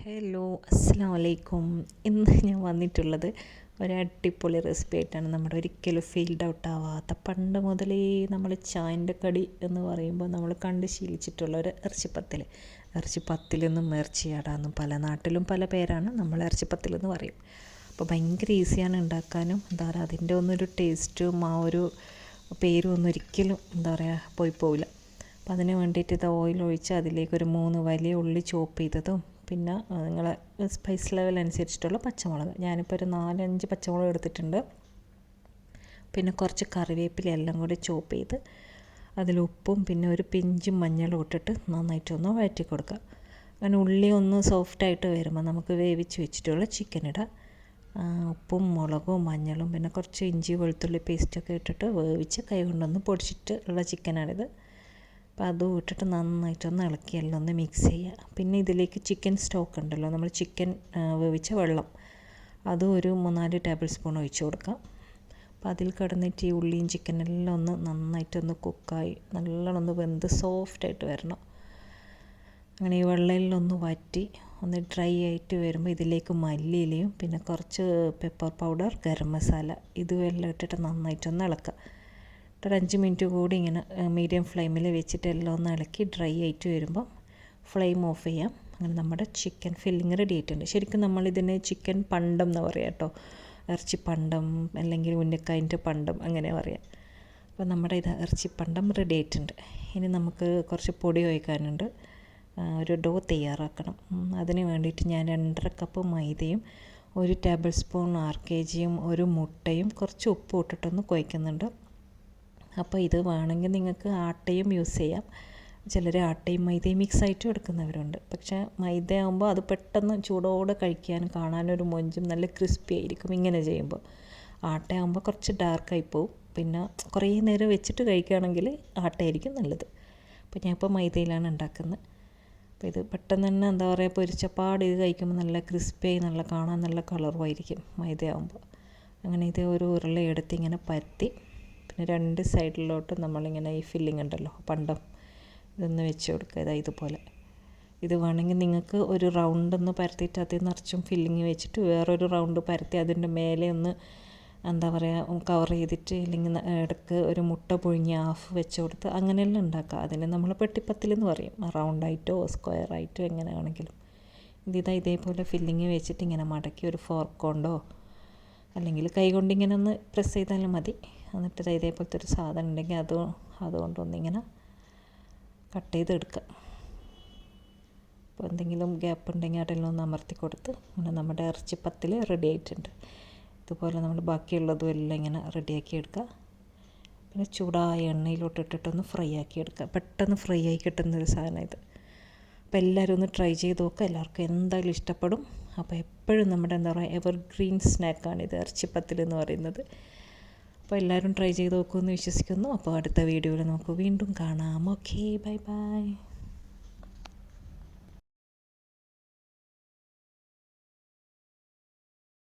Hello, അസ്സലാമു അലൈക്കും. ഇന്ന് ഞാൻ വന്നിട്ടുള്ളത് ഒരു അടിപൊളി റെസിപ്പി ആയിട്ടാണ്. നമ്മുടെ ഒരിക്കലും ഫീൽഡ് ഔട്ട് ആവാത്ത പണ്ട് മുതലേ നമ്മൾ ചായൻ്റെ കടി എന്ന് പറയുമ്പോൾ നമ്മൾ കണ്ട് ശീലിച്ചിട്ടുള്ള ഒരു ഇറച്ചിപ്പത്തിൽ. ഇറച്ചിപ്പത്തിലെന്നും ഇറച്ചിയാടാന്നും പല നാട്ടിലും പല പേരാണ്. നമ്മൾ ഇറച്ചിപ്പത്തിലെന്ന് പറയും. അപ്പോൾ ഭയങ്കര ഈസിയാണ് ഉണ്ടാക്കാനും. എന്താ പറയുക, അതിൻ്റെ ഒന്നൊരു ടേസ്റ്റും ആ ഒരു പേരും ഒന്നും ഒരിക്കലും പോയി പോവില്ല. അപ്പോൾ അതിന് വേണ്ടിയിട്ട് ഇത് ഓയിൽ ഒഴിച്ച് അതിലേക്ക് ഒരു 3 വലിയ ഉള്ളി ചോപ്പ് ചെയ്തതും പിന്നെ നിങ്ങളെ സ്പൈസ് ലെവൽ അനുസരിച്ചിട്ടുള്ള പച്ചമുളക്, ഞാനിപ്പോൾ ഒരു 4-5 പച്ചമുളക് എടുത്തിട്ടുണ്ട്. പിന്നെ കുറച്ച് കറിവേപ്പില എല്ലാം കൂടി ചോപ്പ് ചെയ്ത് അതിൽ ഉപ്പും പിന്നെ ഒരു പിഞ്ചും മഞ്ഞളും ഇട്ടിട്ട് നന്നായിട്ടൊന്ന് വഴറ്റി കൊടുക്കുക. അങ്ങനെ ഉള്ളി ഒന്ന് സോഫ്റ്റായിട്ട് വരുമ്പോൾ നമുക്ക് വേവിച്ച് വെച്ചിട്ടുള്ള ചിക്കൻ ഇടാം. ഉപ്പും മുളകും മഞ്ഞളും പിന്നെ കുറച്ച് ഇഞ്ചി വെളുത്തുള്ളി പേസ്റ്റൊക്കെ ഇട്ടിട്ട് വേവിച്ച് കൈ കൊണ്ടൊന്ന് പൊടിച്ചിട്ട് ഉള്ള ചിക്കനാണിത്. അപ്പോൾ അതും ഇട്ടിട്ട് നന്നായിട്ടൊന്ന് ഇളക്കി എല്ലാം ഒന്ന് മിക്സ് ചെയ്യുക. പിന്നെ ഇതിലേക്ക് ചിക്കൻ സ്റ്റോക്ക് ഉണ്ടല്ലോ, നമ്മൾ ചിക്കൻ വേവിച്ച വെള്ളം, അതും ഒരു 3-4 ടേബിൾ സ്പൂൺ ഒഴിച്ച് കൊടുക്കാം. അപ്പോൾ അതിൽ കിടന്നിട്ട് ഈ ഉള്ളിയും ചിക്കനെല്ലാം ഒന്ന് നന്നായിട്ടൊന്ന് കുക്കായി നല്ലോണം ഒന്ന് വെന്ത് സോഫ്റ്റായിട്ട് വരണം. അങ്ങനെ ഈ വെള്ളമെല്ലാം ഒന്ന് വറ്റി ഒന്ന് ഡ്രൈ ആയിട്ട് വരുമ്പോൾ ഇതിലേക്ക് മല്ലിയിലയും പിന്നെ കുറച്ച് പെപ്പർ പൗഡർ, ഗരം മസാല ഇതുമെല്ലാം ഇട്ടിട്ട് നന്നായിട്ടൊന്ന് ഇളക്കുക. ഒരു 5 മിനിറ്റ് കൂടി ഇങ്ങനെ മീഡിയം ഫ്ലെയിമിൽ വെച്ചിട്ട് എല്ലാം ഒന്ന് ഇളക്കി ഡ്രൈ ആയിട്ട് വരുമ്പോൾ ഫ്ലെയിം ഓഫ് ചെയ്യാം. അങ്ങനെ നമ്മുടെ ചിക്കൻ ഫില്ലിങ് റെഡി ആയിട്ടുണ്ട്. ശരിക്കും നമ്മളിതിന് ചിക്കൻ പണ്ടം എന്ന് പറയാം കേട്ടോ, ഇറച്ചി പണ്ടം അല്ലെങ്കിൽ ഉന്നക്കായൻ്റെ പണ്ടം അങ്ങനെ പറയാം. അപ്പോൾ നമ്മുടെ ഇത് ഇറച്ചി പണ്ടം റെഡി ആയിട്ടുണ്ട്. ഇനി നമുക്ക് കുറച്ച് പൊടി ഒഴിക്കാനുണ്ട്. ഒരു ഡോ തയ്യാറാക്കണം. അതിന് വേണ്ടിയിട്ട് ഞാൻ 2.5 കപ്പ് മൈദയും 1 ടേബിൾ സ്പൂൺ RKGയും ഒരു മുട്ടയും കുറച്ച് ഉപ്പും ഇട്ടിട്ടൊന്ന് കുഴയ്ക്കുന്നുണ്ട്. അപ്പോൾ ഇത് വേണമെങ്കിൽ നിങ്ങൾക്ക് ആട്ടയും യൂസ് ചെയ്യാം. ചിലർ ആട്ടയും മൈദയും മിക്സായിട്ടും എടുക്കുന്നവരുണ്ട്. പക്ഷേ മൈദ ആകുമ്പോൾ അത് പെട്ടെന്ന് ചൂടോടെ കഴിക്കാൻ കാണാനൊരു മൊഞ്ചും നല്ല ക്രിസ്പി ആയിരിക്കും ഇങ്ങനെ ചെയ്യുമ്പോൾ. ആട്ടയാകുമ്പോൾ കുറച്ച് ഡാർക്കായി പോവും. പിന്നെ കുറേ നേരം വെച്ചിട്ട് കഴിക്കുകയാണെങ്കിൽ ആട്ടയായിരിക്കും നല്ലത്. അപ്പോൾ ഞാൻ ഇപ്പോൾ മൈദയിലാണ് ഉണ്ടാക്കുന്നത്. അപ്പോൾ ഇത് പെട്ടെന്ന് തന്നെ പൊരിച്ചപ്പാട് ഇത് കഴിക്കുമ്പോൾ നല്ല ക്രിസ്പിയായി നല്ല കാണാൻ നല്ല കളറും ആയിരിക്കും മൈദയാകുമ്പോൾ. അങ്ങനെ ഇത് ഒരു ഉരുളയെടുത്ത് ഇങ്ങനെ പരത്തി പിന്നെ 2 സൈഡിലോട്ട് നമ്മളിങ്ങനെ ഈ ഫില്ലിങ് ഉണ്ടല്ലോ പണ്ടം, ഇതൊന്ന് വെച്ച് കൊടുക്കുക. ഇതുപോലെ ഇത് വേണമെങ്കിൽ നിങ്ങൾക്ക് ഒരു റൗണ്ട് ഒന്ന് പരത്തിയിട്ട് അതിൽ നിറച്ചും ഫില്ലിങ് വെച്ചിട്ട് വേറൊരു റൗണ്ട് പരത്തി അതിൻ്റെ മേലെ ഒന്ന് കവർ ചെയ്തിട്ട് അല്ലെങ്കിൽ ഇടയ്ക്ക് ഒരു മുട്ട പുഴുങ്ങി ഹാഫ് വെച്ച് കൊടുത്ത് അങ്ങനെയെല്ലാം ഉണ്ടാക്കുക. അതിന് നമ്മൾ പെട്ടിപ്പത്തിലെന്ന് പറയും. റൗണ്ടായിട്ടോ സ്ക്വയറായിട്ടോ എങ്ങനെ ആണെങ്കിലും. ഇതേപോലെ ഫില്ലിങ് വെച്ചിട്ട് ഇങ്ങനെ മടക്കി ഒരു ഫോർക്ക് കൊണ്ടോ അല്ലെങ്കിൽ കൈ കൊണ്ട് ഇങ്ങനെ ഒന്ന് പ്രസ് ചെയ്താലും മതി. എന്നിട്ട് ഇതേപോലത്തെ ഒരു സാധനം ഉണ്ടെങ്കിൽ അതുകൊണ്ടൊന്നിങ്ങനെ കട്ട് ചെയ്തെടുക്കുക. അപ്പോൾ എന്തെങ്കിലും ഗ്യാപ്പ് ഉണ്ടെങ്കിൽ അതെല്ലാം ഒന്ന് അമർത്തി കൊടുത്ത് അങ്ങനെ നമ്മുടെ ഇറച്ചിപ്പത്തിൽ റെഡി ആയിട്ടുണ്ട്. ഇതുപോലെ നമ്മൾ ബാക്കിയുള്ളതും എല്ലാം ഇങ്ങനെ റെഡിയാക്കി എടുക്കുക. പിന്നെ ചൂടായ എണ്ണയിലോട്ട് ഇട്ടിട്ടൊന്ന് ഫ്രൈ ആക്കി എടുക്കുക. പെട്ടെന്ന് ഫ്രൈ ആയി കിട്ടുന്നൊരു സാധനം ഇത്. അപ്പോൾ എല്ലാവരും ഒന്ന് ട്രൈ ചെയ്ത് നോക്കുക. എല്ലാവർക്കും എന്തായാലും ഇഷ്ടപ്പെടും. അപ്പോൾ എപ്പോഴും നമ്മുടെ എവർഗ്രീൻ സ്നാക്കാണിത് ഇറച്ചിപ്പത്തിൽ എന്ന് പറയുന്നത്. അപ്പോൾ എല്ലാവരും ട്രൈ ചെയ്ത് നോക്കുമെന്ന് വിശ്വസിക്കുന്നു. അപ്പോൾ അടുത്ത വീഡിയോയിൽ നമുക്ക് വീണ്ടും കാണാം. Okay, bye bye.